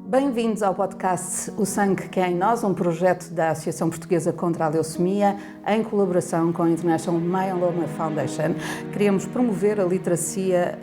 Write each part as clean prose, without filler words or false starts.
Bem-vindos ao podcast O Sangue que é em Nós, um projeto da Associação Portuguesa contra a Leucemia, em colaboração com a International Myeloma Foundation. Queremos promover a literacia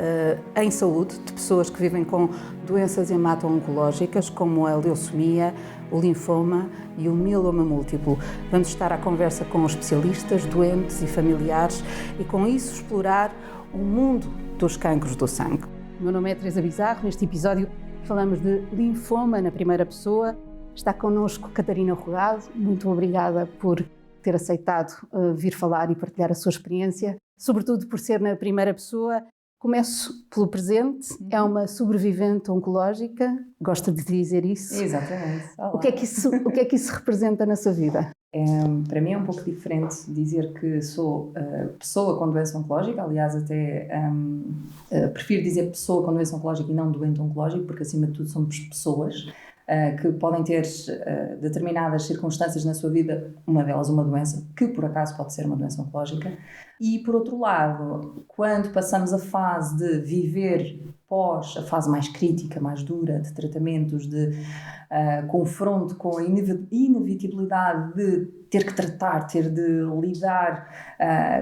em saúde de pessoas que vivem com doenças hemato-oncológicas, como a leucemia, o linfoma e o mieloma múltiplo. Vamos estar à conversa com especialistas, doentes e familiares e, com isso, explorar o mundo dos cancros do sangue. O meu nome é Teresa Bizarro. Neste episódio falamos de linfoma na primeira pessoa. Está connosco Catarina Rogado. Muito obrigada por ter aceitado vir falar e partilhar a sua experiência, sobretudo por ser na primeira pessoa. Começo pelo presente. É uma sobrevivente oncológica. Gosta de dizer isso? Exatamente. O que é que isso representa na sua vida? Para mim é um pouco diferente dizer que sou pessoa com doença oncológica. Aliás, até prefiro dizer pessoa com doença oncológica e não doente oncológico, porque acima de tudo somos pessoas que podem ter determinadas circunstâncias na sua vida, uma delas uma doença, que por acaso pode ser uma doença oncológica. E por outro lado, quando passamos a fase de viver pós a fase mais crítica, mais dura, de tratamentos, de confronto com a inevitabilidade de ter que tratar, ter de lidar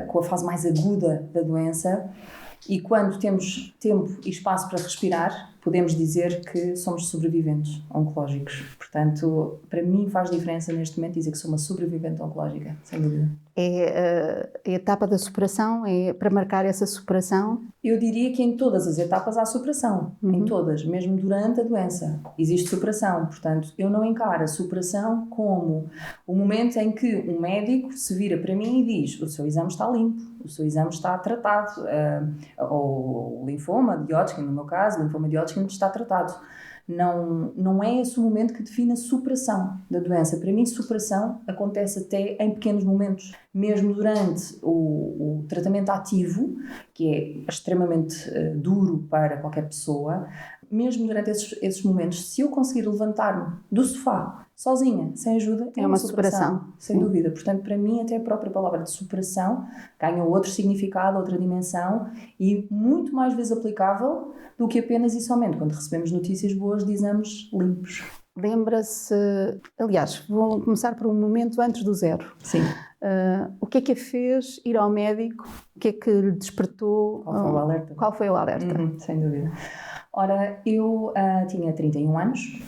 com a fase mais aguda da doença, e quando temos tempo e espaço para respirar, podemos dizer que somos sobreviventes oncológicos. Portanto, para mim faz diferença neste momento dizer que sou uma sobrevivente oncológica, sem dúvida. É a etapa da superação? É para marcar essa superação? Eu diria que em todas as etapas há superação. Em todas, mesmo durante a doença, existe superação. Portanto, eu não encaro a superação como o momento em que um médico se vira para mim e diz: o seu exame está limpo, o seu exame está tratado, ou o linfoma de Hodgkin, no meu caso, o linfoma de Hodgkin está tratado. Não é esse o momento que define a superação da doença. Para mim, superação acontece até em pequenos momentos. Mesmo durante o tratamento ativo, que é extremamente duro para qualquer pessoa, mesmo durante esses momentos, se eu conseguir levantar-me do sofá, sozinha, sem ajuda, é uma superação. Sem dúvida. Portanto, para mim, até a própria palavra de superação ganha outro significado, outra dimensão e muito mais vezes aplicável do que apenas e somente quando recebemos notícias boas de exames limpos. Lembra-se, aliás, vou começar por um momento antes do zero. Sim. O que é que a fez ir ao médico? O que é que lhe despertou? Qual foi o alerta? Qual foi o alerta? Sem dúvida. Ora, eu tinha 31 anos,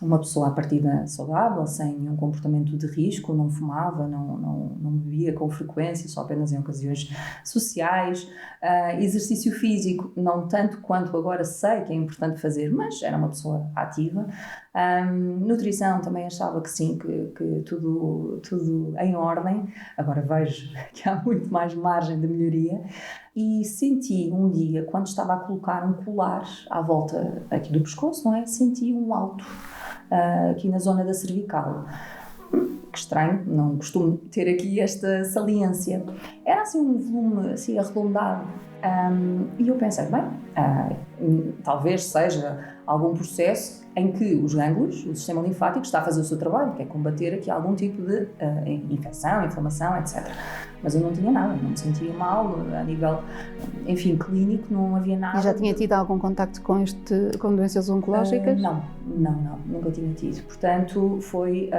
uma pessoa à partida saudável, sem nenhum comportamento de risco, não fumava, não bebia com frequência, só apenas em ocasiões sociais, exercício físico, não tanto quanto agora sei que é importante fazer, mas era uma pessoa ativa. Nutrição também achava que sim, que tudo em ordem. Agora vejo que há muito mais margem de melhoria. E senti um dia, quando estava a colocar um colar à volta aqui do pescoço, não é? Senti um alto aqui na zona da cervical. Que estranho, não costumo ter aqui esta saliência. Era assim um volume assim arredondado. E eu pensei, talvez seja algum processo em que os gânglios, o sistema linfático, está a fazer o seu trabalho, que é combater aqui algum tipo de infecção, inflamação, etc. Mas eu não tinha nada, não me sentia mal, a nível, enfim, clínico, não havia nada. E já tinha tido algum contacto com doenças oncológicas? Não, nunca tinha tido. Portanto, foi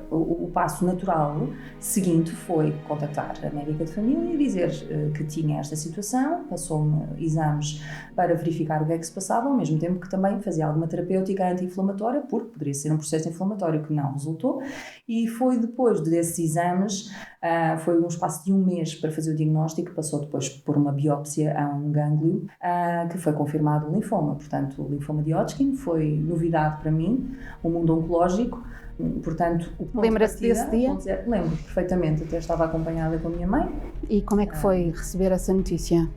o passo natural seguinte foi contactar a médica de família e dizer que tinha esta situação, passou-me exames para verificar o que é que se passava, ao mesmo tempo que também fazia alguma terapêutica anti-inflamatória, porque poderia ser um processo inflamatório que não resultou, e foi depois desses exames, foi um espaço de um mês para fazer o diagnóstico, passou depois por uma biópsia a um gânglio, que foi confirmado o linfoma. Portanto, o linfoma de Hodgkin foi novidade para mim, o mundo oncológico. Portanto, lembra-se desse dia? Lembro perfeitamente, até estava acompanhada com a minha mãe. E como é que foi receber essa notícia?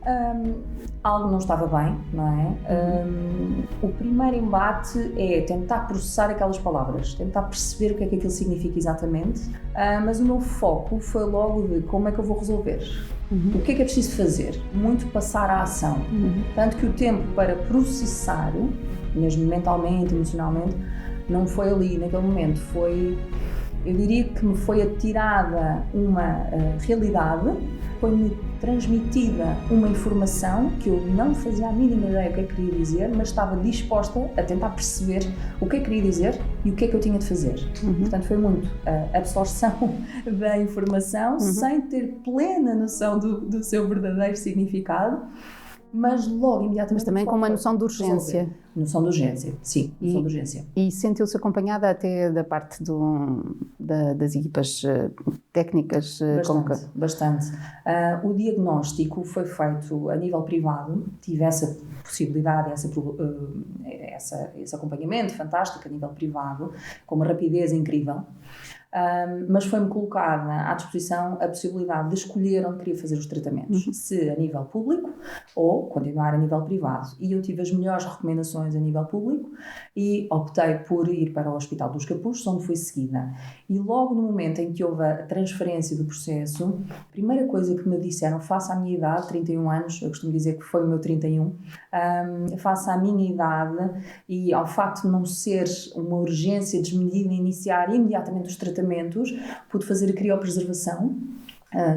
Algo não estava bem, não é? O primeiro embate é tentar processar aquelas palavras, tentar perceber o que é que aquilo significa exatamente, mas o meu foco foi logo de como é que eu vou resolver. O que é preciso fazer? Muito passar à ação. Tanto que o tempo para processar, mesmo mentalmente, emocionalmente, não foi ali naquele momento, foi Eu diria que me foi atirada uma realidade, foi-me transmitida uma informação que eu não fazia a mínima ideia o que é que queria dizer, mas estava disposta a tentar perceber o que é que queria dizer e o que é que eu tinha de fazer. Portanto, foi muito a absorção da informação sem ter plena noção do seu verdadeiro significado, mas logo, imediatamente... Mas também com uma noção de urgência. Noção de urgência, sim, noção de urgência. E sentiu-se acompanhada até da parte das equipas técnicas? Bastante. O diagnóstico foi feito a nível privado, tive essa possibilidade, esse acompanhamento fantástico a nível privado, com uma rapidez incrível. Mas foi-me colocada à disposição a possibilidade de escolher onde queria fazer os tratamentos, se a nível público ou continuar a nível privado. E eu tive as melhores recomendações a nível público e optei por ir para o Hospital dos Capuchos, onde fui seguida. E logo no momento em que houve a transferência do processo, a primeira coisa que me disseram, face à minha idade, 31 anos, eu costumo dizer que foi o meu 31, face à minha idade e ao facto de não ser uma urgência desmedida iniciar imediatamente os tratamentos, pude fazer a criopreservação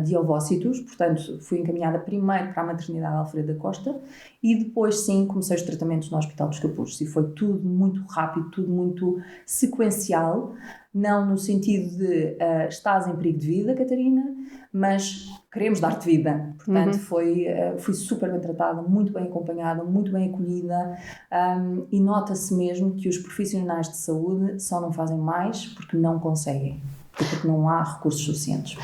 de ovócitos, portanto fui encaminhada primeiro para a maternidade Alfredo da Costa e depois sim comecei os tratamentos no Hospital dos Capuchos e foi tudo muito rápido, tudo muito sequencial, não no sentido de estás em perigo de vida, Catarina, mas queremos dar-te vida, portanto fui super bem tratada, muito bem acompanhada, muito bem acolhida e nota-se mesmo que os profissionais de saúde só não fazem mais porque não conseguem, porque não há recursos suficientes.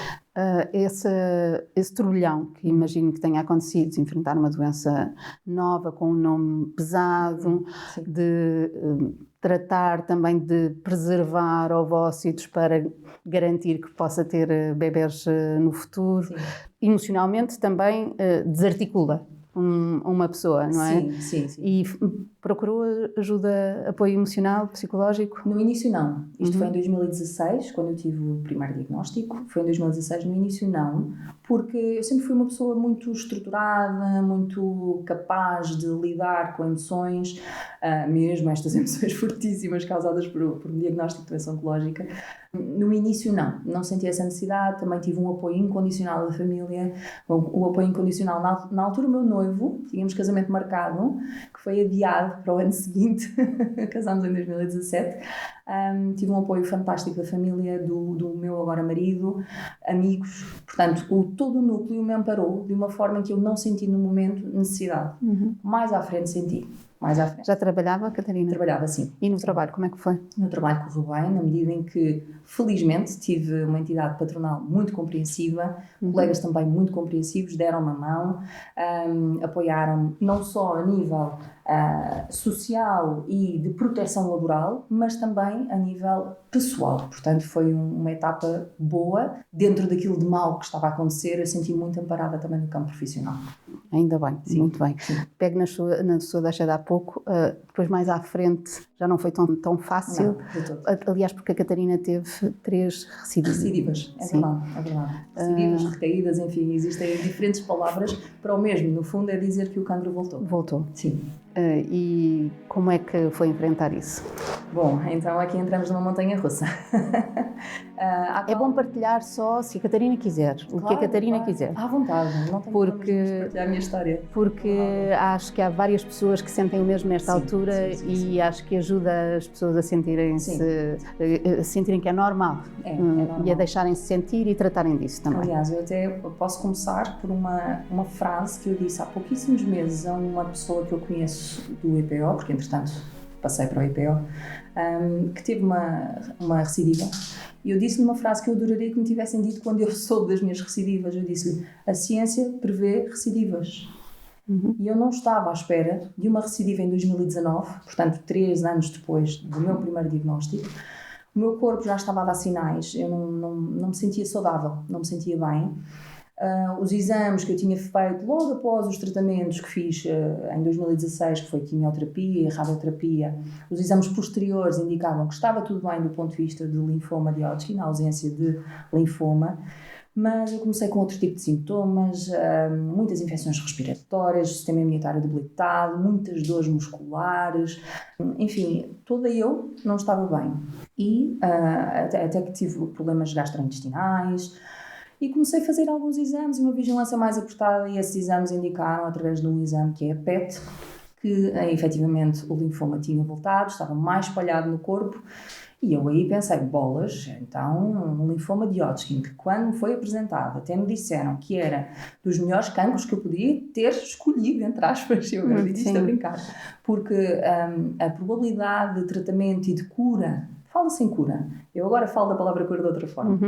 Esse turbilhão que imagino que tenha acontecido, de enfrentar uma doença nova com um nome pesado, de tratar também de preservar ovócitos para garantir que possa ter bebés no futuro, emocionalmente também desarticula uma pessoa, não é? Sim. E procurou ajuda, apoio emocional, psicológico? No início não. Isto foi em 2016, quando eu tive o primeiro diagnóstico. Foi em 2016, no início não, porque eu sempre fui uma pessoa muito estruturada, muito capaz de lidar com emoções, mesmo estas emoções fortíssimas causadas por um diagnóstico de doença oncológica. No início não senti essa necessidade, também tive um apoio incondicional da família, o apoio incondicional na altura o meu noivo, tínhamos casamento marcado, que foi adiado para o ano seguinte, casámos em 2017, tive um apoio fantástico da família, do meu agora marido, amigos, portanto todo o núcleo me amparou de uma forma que eu não senti no momento necessidade, mais à frente senti. Já trabalhava, Catarina? Trabalhava, sim. E no trabalho, como é que foi? No trabalho correu bem, na medida em que, felizmente, tive uma entidade patronal muito compreensiva, colegas também muito compreensivos, deram-me a mão, apoiaram-me não só a nível social e de proteção laboral, mas também a nível pessoal. Portanto, foi uma etapa boa. Dentro daquilo de mal que estava a acontecer, eu senti-me muito amparada também no campo profissional. Ainda bem, sim. Muito bem. Sim. Pego na sua deixa de há pouco, depois mais à frente já não foi tão fácil. Não, de todo. Aliás, porque a Catarina teve 3 recidivas. Recidivas, é verdade. Recidivas, recaídas, enfim, existem diferentes palavras para o mesmo. No fundo é dizer que o cancro voltou. Voltou. Sim. E como é que foi enfrentar isso? Bom, então aqui entramos numa montanha-russa. É bom partilhar só se a Catarina quiser, o que a Catarina quiser. À vontade, não tenho problema de partilhar a minha história. Porque acho que há várias pessoas que sentem o mesmo nesta altura e acho que ajuda as pessoas a sentirem-se, a sentirem que é normal, e a deixarem-se sentir e tratarem disso também. Aliás, eu até posso começar por uma frase que eu disse há pouquíssimos meses a uma pessoa que eu conheço do EPO, porque entretanto passei para o EPO, que teve uma recidiva, e eu disse-lhe uma frase que eu adoraria que me tivessem dito quando eu soube das minhas recidivas. Eu disse-lhe: a ciência prevê recidivas. E eu não estava à espera de uma recidiva em 2019, portanto 3 anos depois do meu primeiro diagnóstico. O meu corpo já estava a dar sinais, eu não me sentia saudável, não me sentia bem. Os exames que eu tinha feito logo após os tratamentos que fiz em 2016, que foi quimioterapia e radioterapia, os exames posteriores indicavam que estava tudo bem do ponto de vista de linfoma de Hodgkin, a ausência de linfoma, Mas eu comecei com outro tipo de sintomas, muitas infecções respiratórias, sistema imunitário debilitado, muitas dores musculares, enfim, toda eu não estava bem. E até que tive problemas gastrointestinais. E comecei a fazer alguns exames, uma vigilância mais apertada, e esses exames indicaram, através de um exame que é a PET, que efetivamente o linfoma tinha voltado, estava mais espalhado no corpo. E eu aí pensei, bolas, então um linfoma de Hodgkin, que quando me foi apresentado, até me disseram que era dos melhores cancros que eu podia ter escolhido, entre aspas, eu agora digo isto a brincar, porque a probabilidade de tratamento e de cura, fala-se em cura, eu agora falo da palavra cura de outra forma,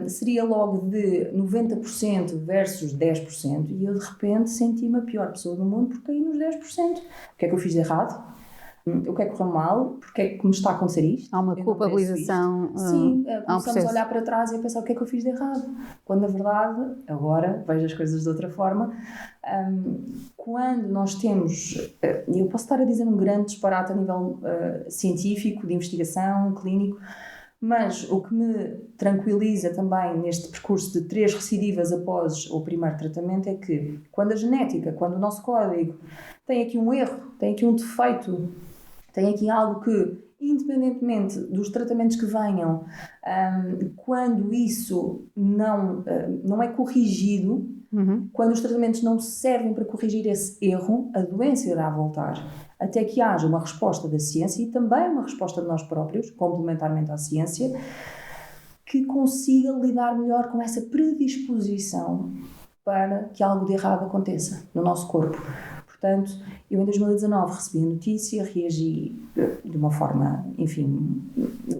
seria logo de 90% versus 10%, e eu de repente senti-me a pior pessoa do mundo porque caí nos 10%. O que é que eu fiz de errado? O que é que correu mal? Porque é que me está a acontecer isto? Há uma culpabilização. Sim, começamos a olhar para trás e a pensar o que é que eu fiz de errado. Quando na verdade, agora vejo as coisas de outra forma, quando nós temos, e eu posso estar a dizer um grande disparate a nível científico, de investigação, clínico, mas o que me tranquiliza também neste percurso de 3 recidivas após o primeiro tratamento é que quando a genética, quando o nosso código tem aqui um erro, tem aqui um defeito, tem aqui algo que, independentemente dos tratamentos que venham, quando isso não é corrigido, quando os tratamentos não servem para corrigir esse erro, a doença irá voltar. Até que haja uma resposta da ciência e também uma resposta de nós próprios, complementarmente à ciência, que consiga lidar melhor com essa predisposição para que algo de errado aconteça no nosso corpo. Portanto, eu em 2019 recebi a notícia, reagi de uma forma, enfim,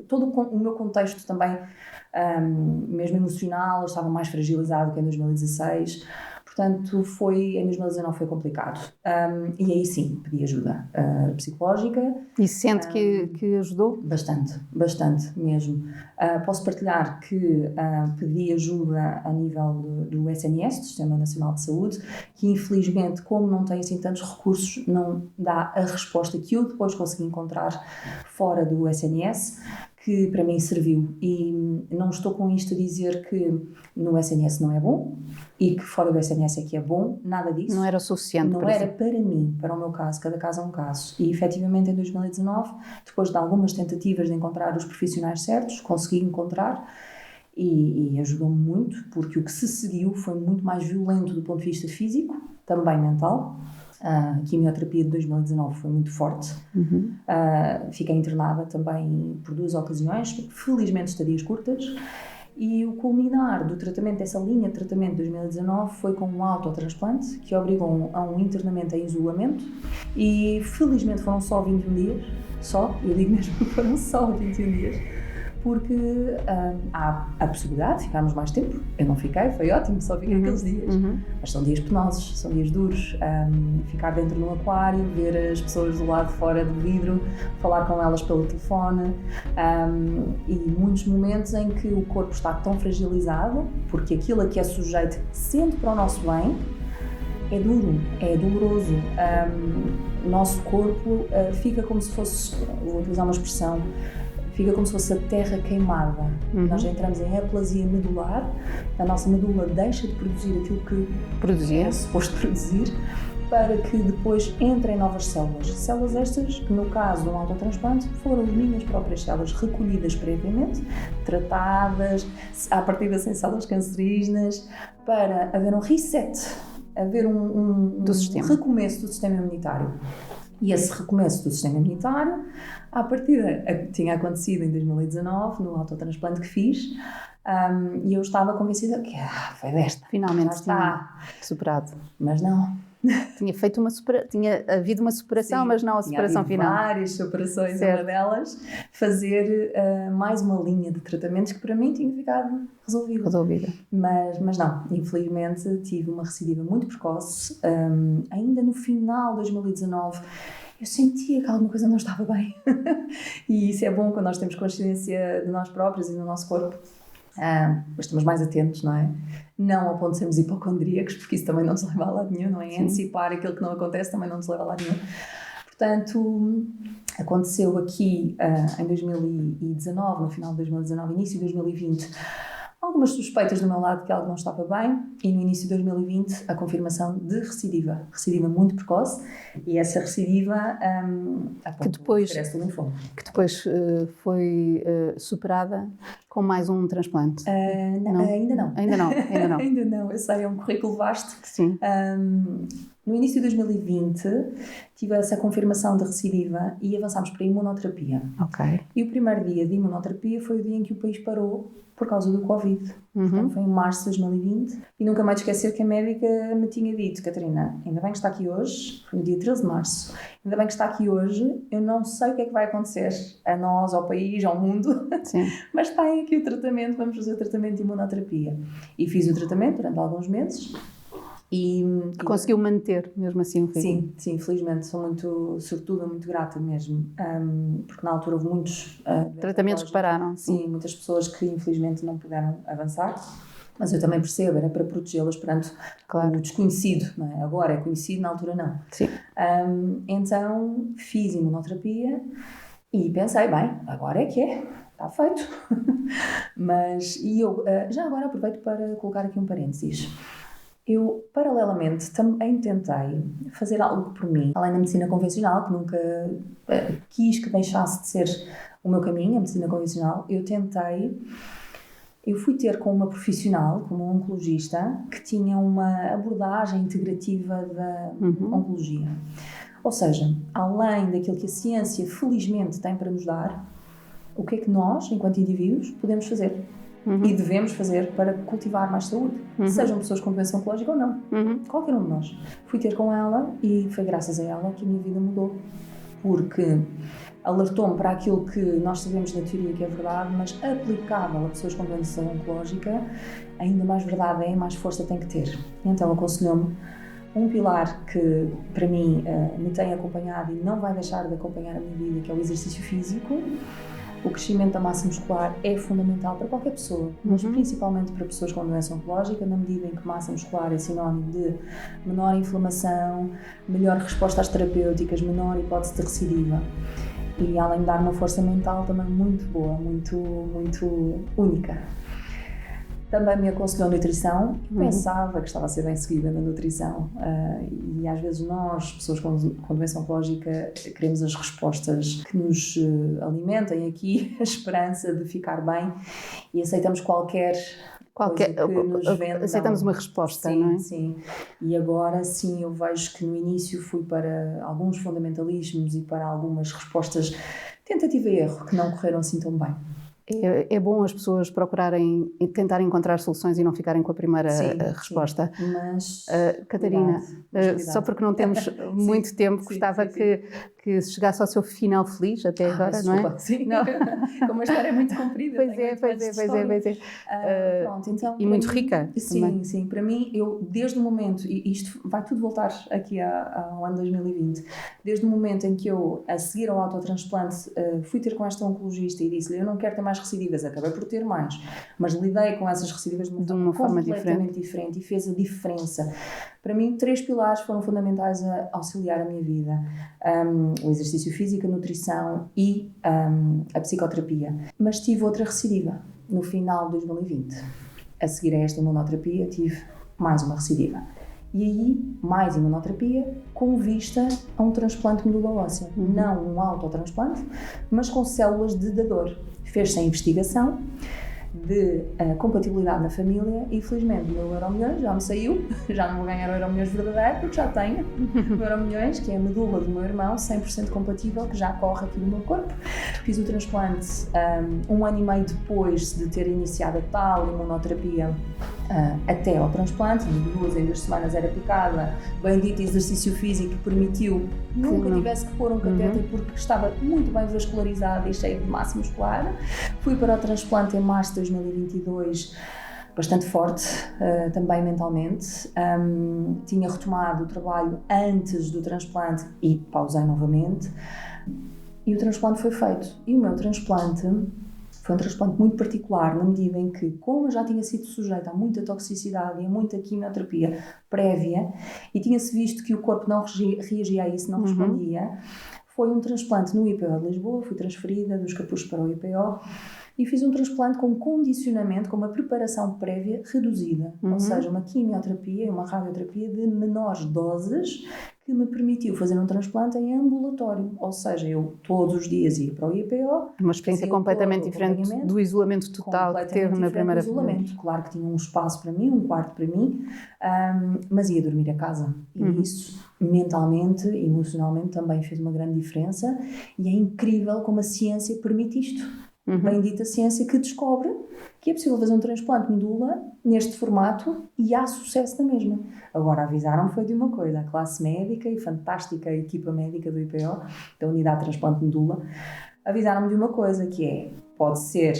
todo o meu contexto também, mesmo emocional, eu estava mais fragilizado que em 2016. Portanto, em 2019 foi complicado. E aí sim, pedi ajuda psicológica. E sente que ajudou? Bastante mesmo. Posso partilhar que pedi ajuda a nível do SNS, do Sistema Nacional de Saúde, que infelizmente, como não tem assim tantos recursos, não dá a resposta que eu depois consegui encontrar fora do SNS, que para mim serviu. E não estou com isto a dizer que no SNS não é bom e que fora do SNS é que é bom, nada disso. Não era o suficiente. Não era para mim, para o meu caso, cada caso é um caso. E efetivamente em 2019, depois de algumas tentativas de encontrar os profissionais certos, consegui encontrar e ajudou-me muito, porque o que se seguiu foi muito mais violento do ponto de vista físico, também mental. A quimioterapia de 2019 foi muito forte. Fiquei internada também por 2 ocasiões, felizmente estadias curtas. E o culminar do tratamento, dessa linha de tratamento de 2019, foi com um autotransplante que obrigou a um internamento em isolamento, e felizmente foram só 21 dias, eu digo mesmo que foram só 21 dias, porque há a possibilidade de ficarmos mais tempo. Eu não fiquei, foi ótimo, só fiquei aqueles dias. Mas são dias penosos, são dias duros. Ficar dentro de um aquário, ver as pessoas do lado de fora do vidro, falar com elas pelo telefone, e muitos momentos em que o corpo está tão fragilizado, porque aquilo a que é sujeito, sendo para o nosso bem, é duro, é doloroso. O nosso corpo fica como se fosse, vou utilizar uma expressão, fica como se fosse a terra queimada. Nós entramos em aplasia medular, a nossa medula deixa de produzir aquilo que é suposto produzir, para que depois entrem novas células. Células estas que, no caso de um autotransplante, foram as minhas próprias células recolhidas previamente, tratadas, à partida sem células cancerígenas, para haver um reset, haver um recomeço do sistema imunitário. E esse recomeço do sistema imunitário, à partida, tinha acontecido em 2019, no autotransplante que fiz, e eu estava convencida que foi desta. Finalmente está superado. Mas não. Tinha havido uma superação, mas não a superação final. Várias superações, uma delas, fazer mais uma linha de tratamentos que para mim tinha ficado resolvida. Mas não, infelizmente tive uma recidiva muito precoce. Ainda no final de 2019, eu sentia que alguma coisa não estava bem. E isso é bom quando nós temos consciência de nós próprios e do nosso corpo. Mas estamos mais atentos, não é? Não ao ponto de sermos hipocondríacos, porque isso também não nos leva a lado nenhum, não é? Sim. Antecipar aquilo que não acontece também não nos leva a lado nenhum. Portanto, aconteceu aqui em 2019, no final de 2019, início de 2020, algumas suspeitas do meu lado que algo não estava bem e no início de 2020 a confirmação de recidiva muito precoce, e essa recidiva apontou o regresso do linfoma. Que depois foi superada com mais um transplante. Não? Ainda não. Ainda não. Ainda não, eu sei, é um currículo vasto. Sim. No início de 2020 tive essa confirmação de recidiva e avançámos para a imunoterapia. Ok. E o primeiro dia de imunoterapia foi o dia em que o país parou por causa do Covid. Portanto, foi em março de 2020 e nunca mais esquecer que a médica me tinha dito: Catarina, ainda bem que está aqui hoje, foi no dia 13 de março, ainda bem que está aqui hoje, eu não sei o que é que vai acontecer a nós, ao país, ao mundo, Sim. mas tem aqui o tratamento, vamos fazer o tratamento de imunoterapia. E fiz o tratamento durante alguns meses. E conseguiu manter, mesmo assim, o ritmo? Sim, felizmente, sou muito sortuda, muito grata mesmo, porque na altura houve muitos tratamentos que pararam. Sim, muitas pessoas que infelizmente não puderam avançar, mas eu também percebo, era para protegê-las perante o desconhecido, não é? Agora é conhecido, na altura não. Sim. Então fiz imunoterapia e pensei, bem, agora é que é, está feito. E eu já agora aproveito para colocar aqui um parênteses. Eu, paralelamente, também tentei fazer algo por mim, além da medicina convencional, que nunca quis que deixasse de ser o meu caminho, a medicina convencional. Eu fui ter com uma profissional, como um oncologista, que tinha uma abordagem integrativa da oncologia. Ou seja, além daquilo que a ciência, felizmente, tem para nos dar, o que é que nós, enquanto indivíduos, podemos fazer? E devemos fazer para cultivar mais saúde, sejam pessoas com doença oncológica ou não, qualquer um de nós. Fui ter com ela e foi graças a ela que a minha vida mudou, porque alertou-me para aquilo que nós sabemos na teoria que é verdade, mas aplicável a pessoas com doença oncológica, ainda mais verdade é, mais força tem que ter. Então aconselhou-me um pilar que para mim me tem acompanhado e não vai deixar de acompanhar a minha vida, que é o exercício físico. O crescimento da massa muscular é fundamental para qualquer pessoa, mas principalmente para pessoas com doença oncológica, na medida em que massa muscular é sinónimo de menor inflamação, melhor resposta às terapêuticas, menor hipótese de recidiva. E além de dar uma força mental também muito boa, muito única. Também me aconselhou nutrição, pensava que estava a ser bem seguida na nutrição e às vezes nós, pessoas com doença oncológica, queremos as respostas que nos alimentem aqui a esperança de ficar bem e aceitamos qualquer coisa que nos vendam. Aceitamos uma resposta, sim, não é? Sim, e agora sim eu vejo que no início fui para alguns fundamentalismos e para algumas respostas tentativa e erro que não correram assim tão bem. É bom as pessoas procurarem e tentar encontrar soluções e não ficarem com a primeira resposta. Sim, mas Catarina, só porque não temos muito tempo, gostava que chegasse ao seu final feliz até agora, não é? Sim, não. Como uma história muito comprida. Pois é. Pronto, então, e muito rica. Sim, para mim, eu desde o momento, e isto vai tudo voltar aqui ao ano 2020, desde o momento em que eu, a seguir ao autotransplante, fui ter com esta oncologista e disse-lhe, eu não quero ter mais recidivas, acabei por ter mais, mas lidei com essas recidivas de uma forma completamente diferente e fez a diferença. Para mim, 3 pilares foram fundamentais a auxiliar a minha vida. O exercício físico, a nutrição e a psicoterapia. Mas tive outra recidiva no final de 2020. A seguir a esta imunoterapia, tive mais uma recidiva. E aí, mais imunoterapia com vista a um transplante de medula óssea. Não um autotransplante, mas com células de dador. Fez-se a investigação de compatibilidade na família e felizmente o meu Euromilhões já me saiu, já não vou ganhar o Euromilhões verdadeiro porque já tenho o Euromilhões, que é a medula do meu irmão, 100% compatível, que já corre aqui no meu corpo. Fiz o transplante 1 ano e meio depois de ter iniciado a tal imunoterapia até ao transplante, de 2 em 2 semanas era picada, bendito exercício físico que permitiu que nunca tivesse que pôr um catéter porque estava muito bem vascularizada e cheia de massa muscular. Fui para o transplante em março de 2022, bastante forte, também mentalmente. Tinha retomado o trabalho antes do transplante e pausei novamente. E o transplante foi feito. E o meu transplante foi um transplante muito particular, na medida em que, como eu já tinha sido sujeita a muita toxicidade e a muita quimioterapia prévia, e tinha-se visto que o corpo não reagia a isso, não respondia, foi um transplante no IPO de Lisboa, fui transferida dos Capuzes para o IPO, e fiz um transplante com condicionamento, com uma preparação prévia reduzida, ou seja, uma quimioterapia e uma radioterapia de menores doses, que me permitiu fazer um transplante em ambulatório, ou seja, eu todos os dias ia para o IPO. Uma experiência completamente diferente do isolamento total que teve na primeira vez. Claro que tinha um espaço para mim, um quarto para mim, mas ia dormir a casa. E isso, mentalmente, emocionalmente, também fez uma grande diferença, e é incrível como a ciência permite isto. Bendita ciência que descobre que é possível fazer um transplante de medula neste formato e há sucesso na mesma. Agora, avisaram-me foi de uma coisa, a classe médica e fantástica equipa médica do IPO, da Unidade de Transplante de Medula, avisaram-me de uma coisa, que é, pode ser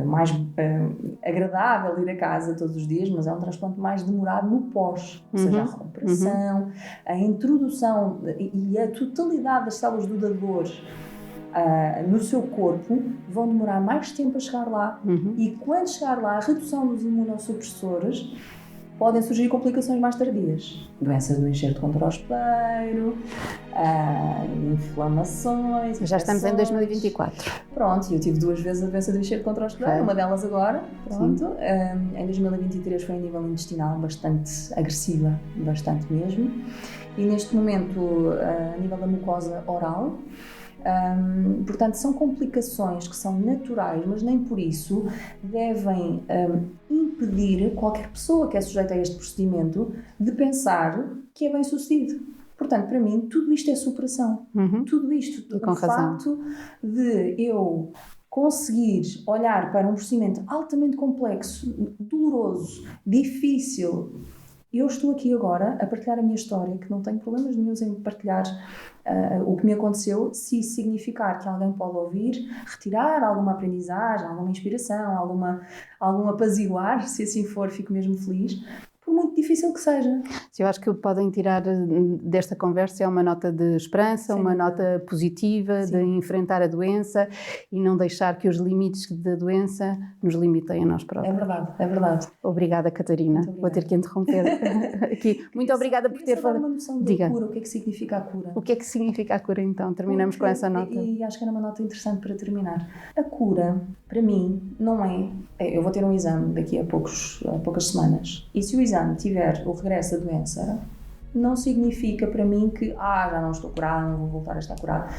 mais agradável ir a casa todos os dias, mas é um transplante mais demorado no pós, ou seja, a recuperação, a introdução e a totalidade das células do dador no seu corpo vão demorar mais tempo a chegar lá, e quando chegar lá, a redução dos imunossupressores, podem surgir complicações mais tardias. Doenças do enxerto contra-hospedeiro, inflamações... Já estamos em 2024. Pronto, eu tive 2 vezes a doença do enxerto contra-hospedeiro, uma delas agora, pronto. Em 2023 foi a nível intestinal bastante agressiva, bastante mesmo. E neste momento, a nível da mucosa oral, portanto, são complicações que são naturais, mas nem por isso devem impedir qualquer pessoa que é sujeita a este procedimento de pensar que é bem sucedido. Portanto, para mim, tudo isto é superação. Tudo isto, o facto de eu conseguir olhar para um procedimento altamente complexo, doloroso, difícil. Eu estou aqui agora a partilhar a minha história, que não tenho problemas nenhuns em partilhar o que me aconteceu, se isso significar que alguém pode ouvir, retirar alguma aprendizagem, alguma inspiração, algum apaziguar, se assim for, fico mesmo feliz, por muito difícil que seja. Eu acho que o que podem tirar desta conversa é uma nota de esperança, uma nota positiva de enfrentar a doença e não deixar que os limites da doença nos limitem a nós próprios. É verdade, é verdade. Obrigada, Catarina. Obrigada. Vou ter que interromper aqui. Muito obrigada por ter falado. Uma noção da cura, o que é que significa a cura? O que é que significa a cura, então? Terminamos com essa nota. E acho que era uma nota interessante para terminar. A cura, para mim, não é... Eu vou ter um exame daqui a poucas semanas, e se o exame tiver o regresso da doença, não significa para mim que já não estou curada, não vou voltar a estar curada.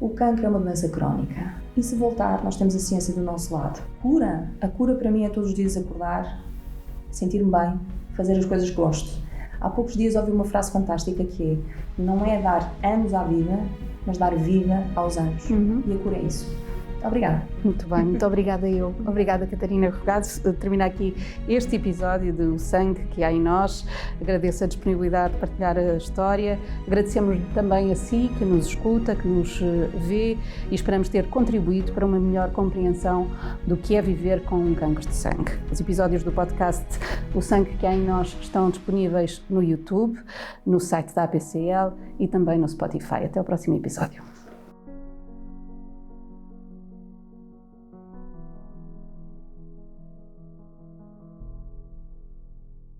O cancro é uma doença crónica, e se voltar, nós temos a ciência do nosso lado. A cura para mim é todos os dias acordar, sentir-me bem, fazer as coisas que gosto. Há poucos dias ouvi uma frase fantástica que é: não é dar anos à vida, mas dar vida aos anos. E a cura é isso. Obrigada. Muito bem, muito obrigada eu. Obrigada, Catarina Rogado. Termina aqui este episódio do Sangue que há em nós. Agradeço a disponibilidade de partilhar a história. Agradecemos também a si que nos escuta, que nos vê, e esperamos ter contribuído para uma melhor compreensão do que é viver com um cancro de sangue. Os episódios do podcast O Sangue que há em nós estão disponíveis no YouTube, no site da APCL e também no Spotify. Até o próximo episódio.